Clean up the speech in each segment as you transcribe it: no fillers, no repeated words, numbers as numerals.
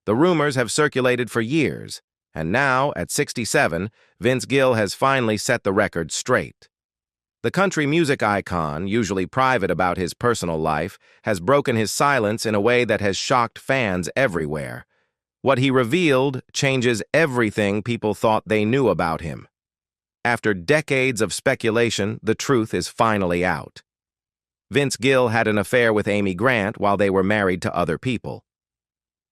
The rumors have circulated for years, and now, at 67, Vince Gill has finally set the record straight. The country music icon, usually private about his personal life, has broken his silence in a way that has shocked fans everywhere. What he revealed changes everything people thought they knew about him. After decades of speculation, the truth is finally out. Vince Gill had an affair with Amy Grant while they were married to other people.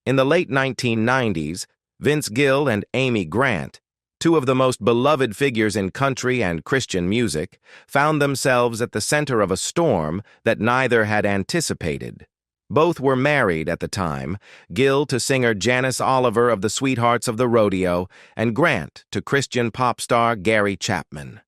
In the late 1990s, Vince Gill and Amy Grant, two of the most beloved figures in country and Christian music, found themselves at the center of a storm that neither had anticipated. Both were married at the time, Gill to singer Janice Oliver of the Sweethearts of the Rodeo, and Grant to Christian pop star Gary Chapman.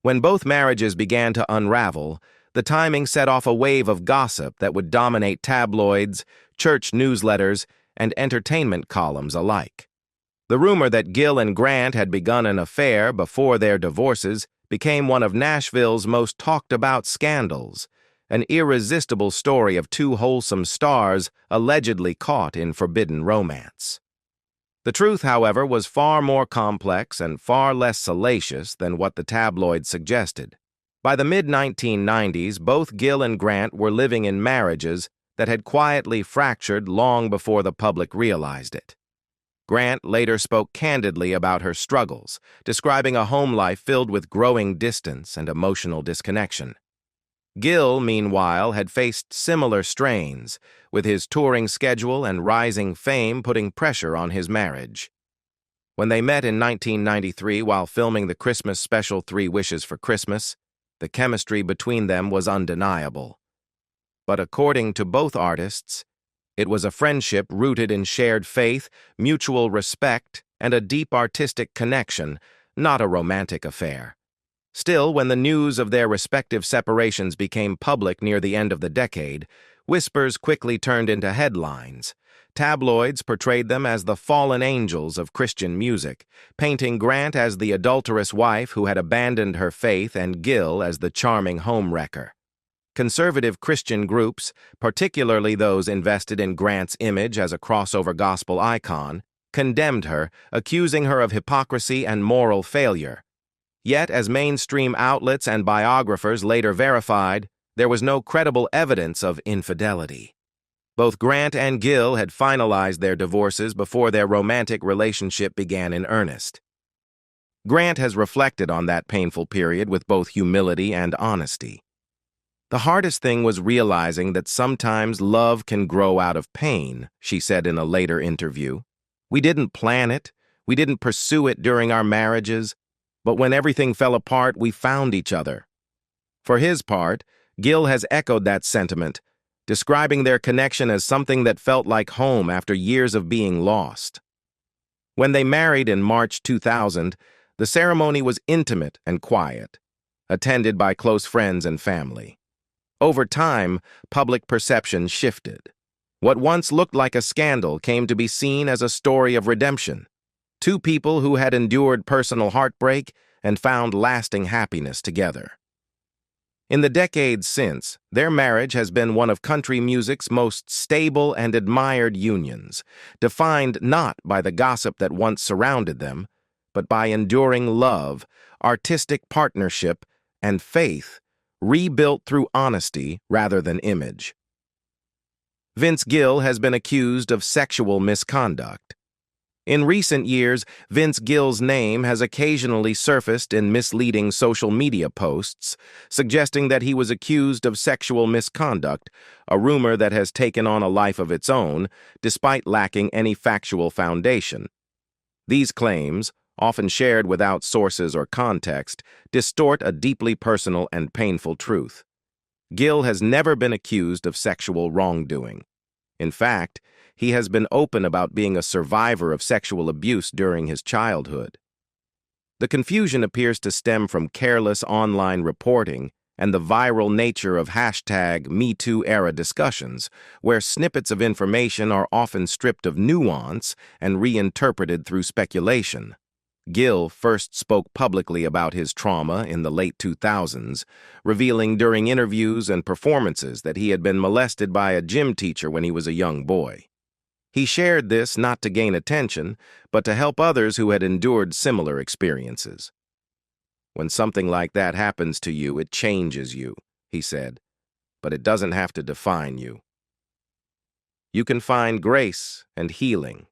When both marriages began to unravel, the timing set off a wave of gossip that would dominate tabloids, church newsletters, and entertainment columns alike. The rumor that Gill and Grant had begun an affair before their divorces became one of Nashville's most talked-about scandals, an irresistible story of two wholesome stars allegedly caught in forbidden romance. The truth, however, was far more complex and far less salacious than what the tabloids suggested. By the mid-1990s, both Gill and Grant were living in marriages that had quietly fractured long before the public realized it. Grant later spoke candidly about her struggles, describing a home life filled with growing distance and emotional disconnection. Gill, meanwhile, had faced similar strains, with his touring schedule and rising fame putting pressure on his marriage. When they met in 1993 while filming the Christmas special 3 Wishes for Christmas, the chemistry between them was undeniable. But according to both artists, it was a friendship rooted in shared faith, mutual respect, and a deep artistic connection, not a romantic affair. Still, when the news of their respective separations became public near the end of the decade, whispers quickly turned into headlines. Tabloids portrayed them as the fallen angels of Christian music, painting Grant as the adulterous wife who had abandoned her faith and Gill as the charming homewrecker. Conservative Christian groups, particularly those invested in Grant's image as a crossover gospel icon, condemned her, accusing her of hypocrisy and moral failure. Yet, as mainstream outlets and biographers later verified, there was no credible evidence of infidelity. Both Grant and Gill had finalized their divorces before their romantic relationship began in earnest. Grant has reflected on that painful period with both humility and honesty. The hardest thing was realizing that sometimes love can grow out of pain, she said in a later interview. We didn't plan it, we didn't pursue it during our marriages, but when everything fell apart, we found each other. For his part, Gill has echoed that sentiment, describing their connection as something that felt like home after years of being lost. When they married in March 2000, the ceremony was intimate and quiet, attended by close friends and family. Over time, public perception shifted. What once looked like a scandal came to be seen as a story of redemption. Two people who had endured personal heartbreak and found lasting happiness together. In the decades since, their marriage has been one of country music's most stable and admired unions, defined not by the gossip that once surrounded them, but by enduring love, artistic partnership, and faith, rebuilt through honesty rather than image. Vince Gill has been accused of sexual misconduct. In recent years, Vince Gill's name has occasionally surfaced in misleading social media posts, suggesting that he was accused of sexual misconduct, a rumor that has taken on a life of its own, despite lacking any factual foundation. These claims, often shared without sources or context, distort a deeply personal and painful truth. Gill has never been accused of sexual wrongdoing. In fact, he has been open about being a survivor of sexual abuse during his childhood. The confusion appears to stem from careless online reporting and the viral nature of #MeToo-era discussions, where snippets of information are often stripped of nuance and reinterpreted through speculation. Gill first spoke publicly about his trauma in the late 2000s, revealing during interviews and performances that he had been molested by a gym teacher when he was a young boy. He shared this not to gain attention, but to help others who had endured similar experiences. "When something like that happens to you, it changes you," he said, "but it doesn't have to define you. You can find grace and healing."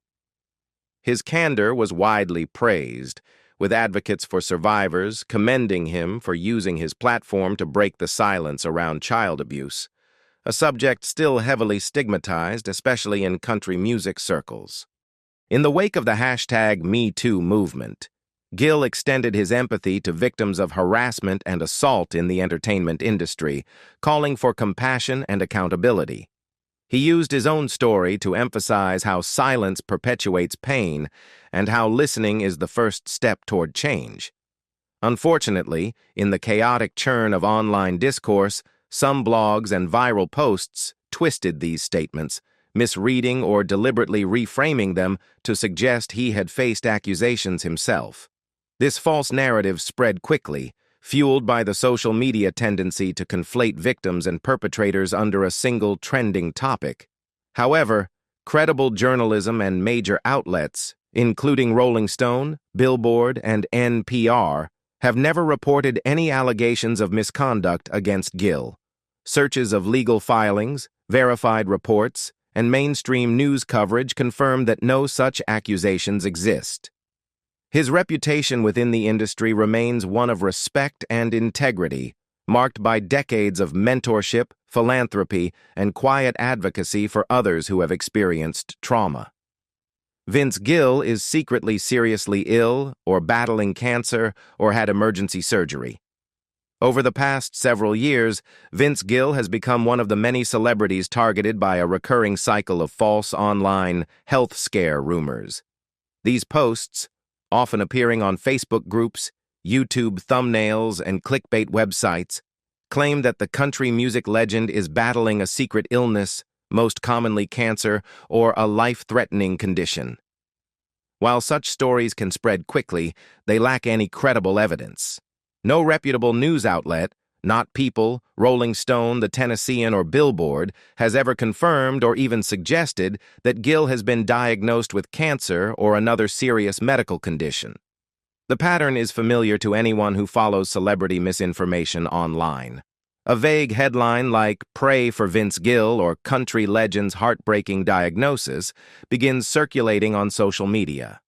His candor was widely praised, with advocates for survivors commending him for using his platform to break the silence around child abuse, a subject still heavily stigmatized, especially in country music circles. In the wake of the #MeToo movement, Gill extended his empathy to victims of harassment and assault in the entertainment industry, calling for compassion and accountability. He used his own story to emphasize how silence perpetuates pain and how listening is the first step toward change. Unfortunately, in the chaotic churn of online discourse, some blogs and viral posts twisted these statements, misreading or deliberately reframing them to suggest he had faced accusations himself. This false narrative spread quickly, fueled by the social media tendency to conflate victims and perpetrators under a single trending topic. However, credible journalism and major outlets, including Rolling Stone, Billboard, and NPR, have never reported any allegations of misconduct against Gill. Searches of legal filings, verified reports, and mainstream news coverage confirm that no such accusations exist. His reputation within the industry remains one of respect and integrity, marked by decades of mentorship, philanthropy, and quiet advocacy for others who have experienced trauma. Vince Gill is secretly seriously ill or battling cancer or had emergency surgery. Over the past several years, Vince Gill has become one of the many celebrities targeted by a recurring cycle of false online health scare rumors. These posts, often appearing on Facebook groups, YouTube thumbnails, and clickbait websites, claim that the country music legend is battling a secret illness, most commonly cancer, or a life-threatening condition. While such stories can spread quickly, they lack any credible evidence. No reputable news outlet, not People, Rolling Stone, The Tennessean, or Billboard, has ever confirmed or even suggested that Gill has been diagnosed with cancer or another serious medical condition. The pattern is familiar to anyone who follows celebrity misinformation online. A vague headline like "Pray for Vince Gill" or "Country Legend's Heartbreaking Diagnosis" begins circulating on social media.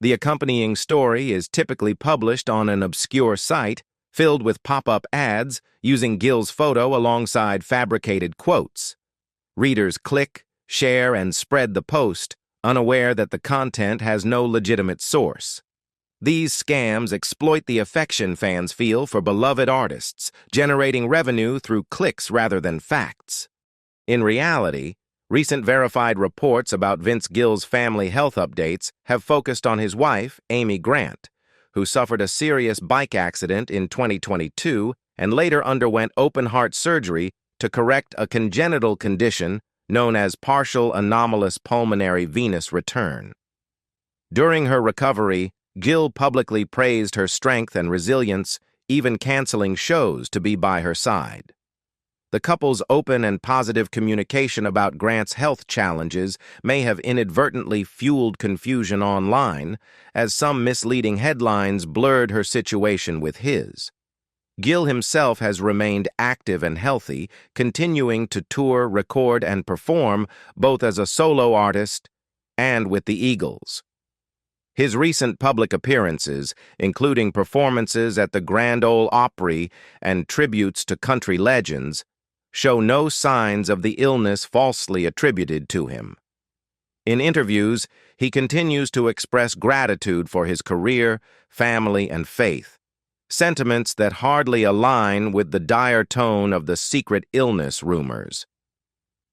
The accompanying story is typically published on an obscure site, filled with pop-up ads using Gill's photo alongside fabricated quotes. Readers click, share, and spread the post, unaware that the content has no legitimate source. These scams exploit the affection fans feel for beloved artists, generating revenue through clicks rather than facts. In reality, recent verified reports about Vince Gill's family health updates have focused on his wife, Amy Grant, who suffered a serious bike accident in 2022 and later underwent open-heart surgery to correct a congenital condition known as partial anomalous pulmonary venous return. During her recovery, Gill publicly praised her strength and resilience, even canceling shows to be by her side. The couple's open and positive communication about Grant's health challenges may have inadvertently fueled confusion online, as some misleading headlines blurred her situation with his. Gill himself has remained active and healthy, continuing to tour, record, and perform both as a solo artist and with the Eagles. His recent public appearances, including performances at the Grand Ole Opry and tributes to country legends, show no signs of the illness falsely attributed to him. In interviews, he continues to express gratitude for his career, family, and faith, sentiments that hardly align with the dire tone of the secret illness rumors.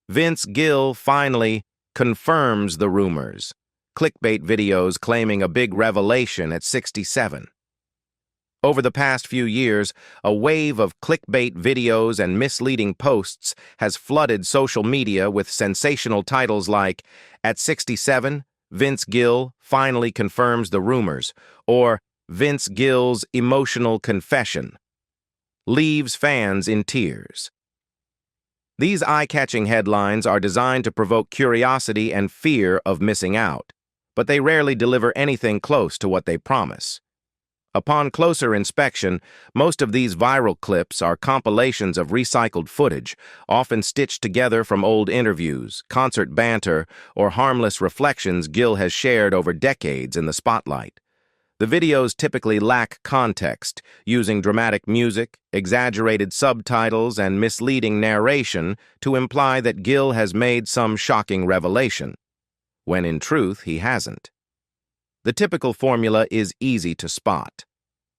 Vince Gill finally confirms the rumors, clickbait videos claiming a big revelation at 67. Over the past few years, a wave of clickbait videos and misleading posts has flooded social media with sensational titles like, "At 67, Vince Gill finally confirms the rumors," or "Vince Gill's emotional confession," leaves fans in tears. These eye-catching headlines are designed to provoke curiosity and fear of missing out, but they rarely deliver anything close to what they promise. Upon closer inspection, most of these viral clips are compilations of recycled footage, often stitched together from old interviews, concert banter, or harmless reflections Gill has shared over decades in the spotlight. The videos typically lack context, using dramatic music, exaggerated subtitles, and misleading narration to imply that Gill has made some shocking revelation, when in truth he hasn't. The typical formula is easy to spot.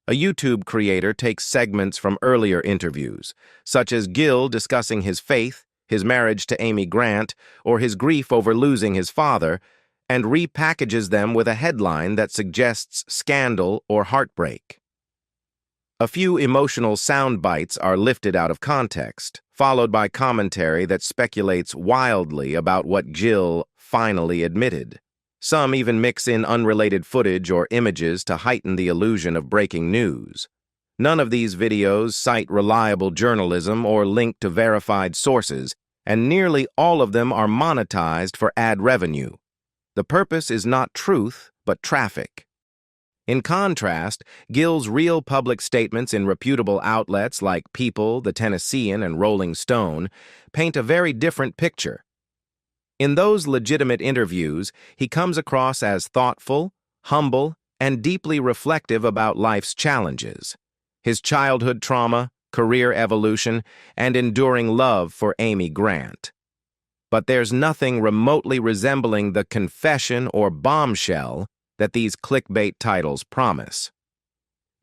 A YouTube creator takes segments from earlier interviews, such as Gill discussing his faith, his marriage to Amy Grant, or his grief over losing his father, and repackages them with a headline that suggests scandal or heartbreak. A few emotional sound bites are lifted out of context, followed by commentary that speculates wildly about what Gill finally admitted. Some even mix in unrelated footage or images to heighten the illusion of breaking news. None of these videos cite reliable journalism or link to verified sources, and nearly all of them are monetized for ad revenue. The purpose is not truth, but traffic. In contrast, Gill's real public statements in reputable outlets like People, The Tennessean, and Rolling Stone paint a very different picture. In those legitimate interviews, he comes across as thoughtful, humble, and deeply reflective about life's challenges, his childhood trauma, career evolution, and enduring love for Amy Grant. But there's nothing remotely resembling the confession or bombshell that these clickbait titles promise.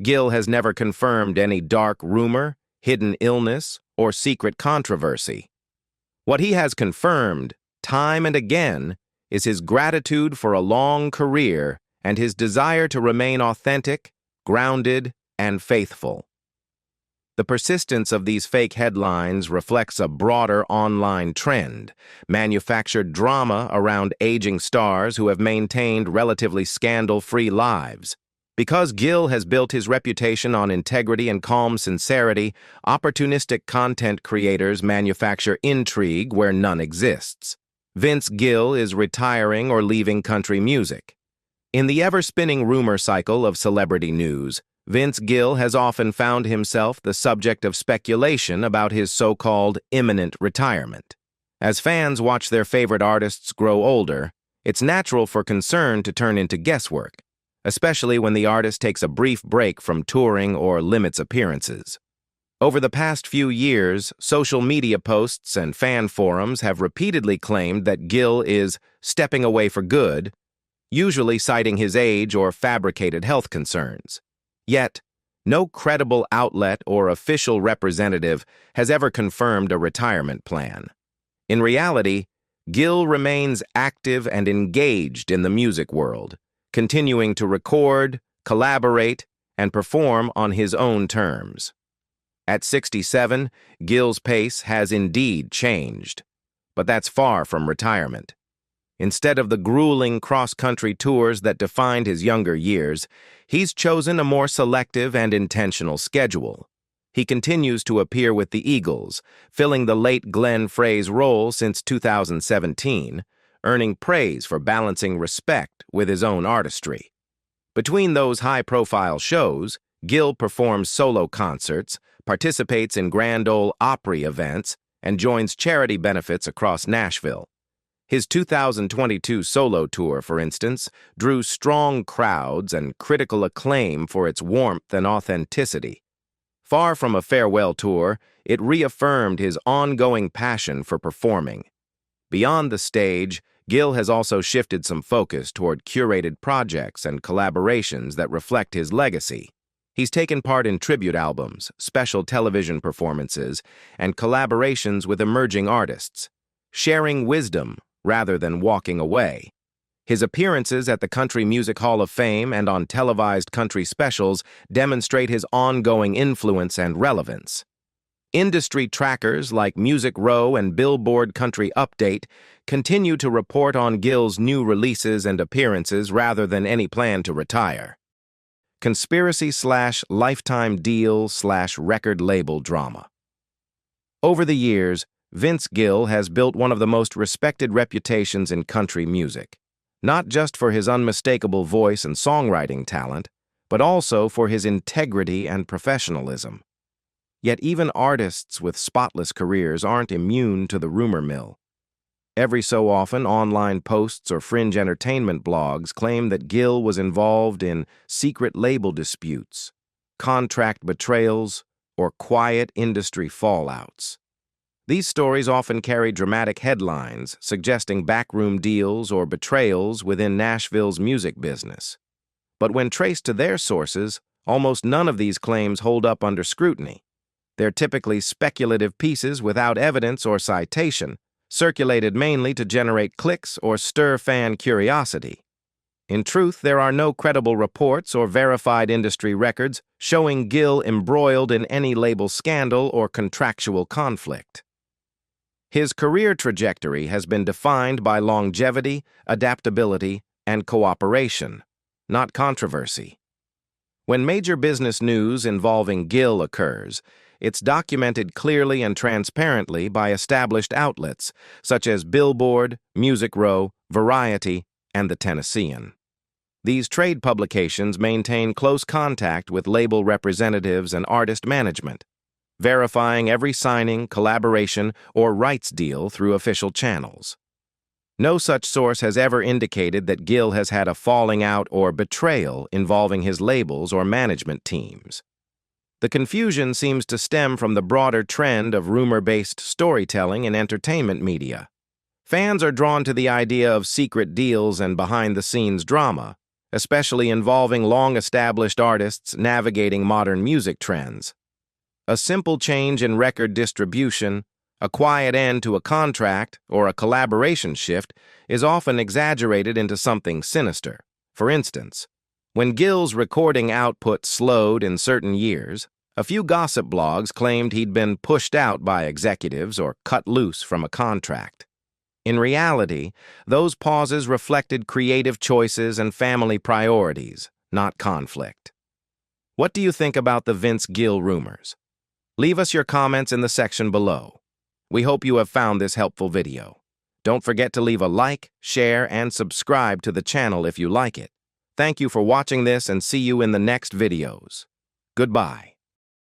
Gill has never confirmed any dark rumor, hidden illness, or secret controversy. What he has confirmed, time and again, is his gratitude for a long career and his desire to remain authentic, grounded, and faithful. The persistence of these fake headlines reflects a broader online trend, manufactured drama around aging stars who have maintained relatively scandal-free lives. Because Gill has built his reputation on integrity and calm sincerity, opportunistic content creators manufacture intrigue where none exists. Vince Gill is retiring or leaving country music. In the ever-spinning rumor cycle of celebrity news, Vince Gill has often found himself the subject of speculation about his so-called imminent retirement. As fans watch their favorite artists grow older, it's natural for concern to turn into guesswork, especially when the artist takes a brief break from touring or limits appearances. Over the past few years, social media posts and fan forums have repeatedly claimed that Gill is stepping away for good, usually citing his age or fabricated health concerns. Yet, no credible outlet or official representative has ever confirmed a retirement plan. In reality, Gill remains active and engaged in the music world, continuing to record, collaborate, and perform on his own terms. At 67, Gill's pace has indeed changed, but that's far from retirement. Instead of the grueling cross-country tours that defined his younger years, he's chosen a more selective and intentional schedule. He continues to appear with the Eagles, filling the late Glenn Frey's role since 2017, earning praise for balancing respect with his own artistry. Between those high-profile shows, Gill performs solo concerts, participates in Grand Ole Opry events, and joins charity benefits across Nashville. His 2022 solo tour, for instance, drew strong crowds and critical acclaim for its warmth and authenticity. Far from a farewell tour, it reaffirmed his ongoing passion for performing. Beyond the stage, Gill has also shifted some focus toward curated projects and collaborations that reflect his legacy. He's taken part in tribute albums, special television performances, and collaborations with emerging artists, sharing wisdom rather than walking away. His appearances at the Country Music Hall of Fame and on televised country specials demonstrate his ongoing influence and relevance. Industry trackers like Music Row and Billboard Country Update continue to report on Gill's new releases and appearances rather than any plan to retire. Conspiracy/lifetime deal/record label drama. Over the years, Vince Gill has built one of the most respected reputations in country music, not just for his unmistakable voice and songwriting talent, but also for his integrity and professionalism. Yet even artists with spotless careers aren't immune to the rumor mill. Every so often, online posts or fringe entertainment blogs claim that Gill was involved in secret label disputes, contract betrayals, or quiet industry fallouts. These stories often carry dramatic headlines suggesting backroom deals or betrayals within Nashville's music business. But when traced to their sources, almost none of these claims hold up under scrutiny. They're typically speculative pieces without evidence or citation, circulated mainly to generate clicks or stir fan curiosity. In truth, there are no credible reports or verified industry records showing Gill embroiled in any label scandal or contractual conflict. His career trajectory has been defined by longevity, adaptability, and cooperation, not controversy. When major business news involving Gill occurs, it's documented clearly and transparently by established outlets such as Billboard, Music Row, Variety, and The Tennessean. These trade publications maintain close contact with label representatives and artist management, verifying every signing, collaboration, or rights deal through official channels. No such source has ever indicated that Gill has had a falling out or betrayal involving his labels or management teams. The confusion seems to stem from the broader trend of rumor-based storytelling in entertainment media. Fans are drawn to the idea of secret deals and behind-the-scenes drama, especially involving long-established artists navigating modern music trends. A simple change in record distribution, a quiet end to a contract, or a collaboration shift is often exaggerated into something sinister. For instance, when Gill's recording output slowed in certain years, a few gossip blogs claimed he'd been pushed out by executives or cut loose from a contract. In reality, those pauses reflected creative choices and family priorities, not conflict. What do you think about the Vince Gill rumors? Leave us your comments in the section below. We hope you have found this helpful video. Don't forget to leave a like, share, and subscribe to the channel if you like it. Thank you for watching this and see you in the next videos. Goodbye.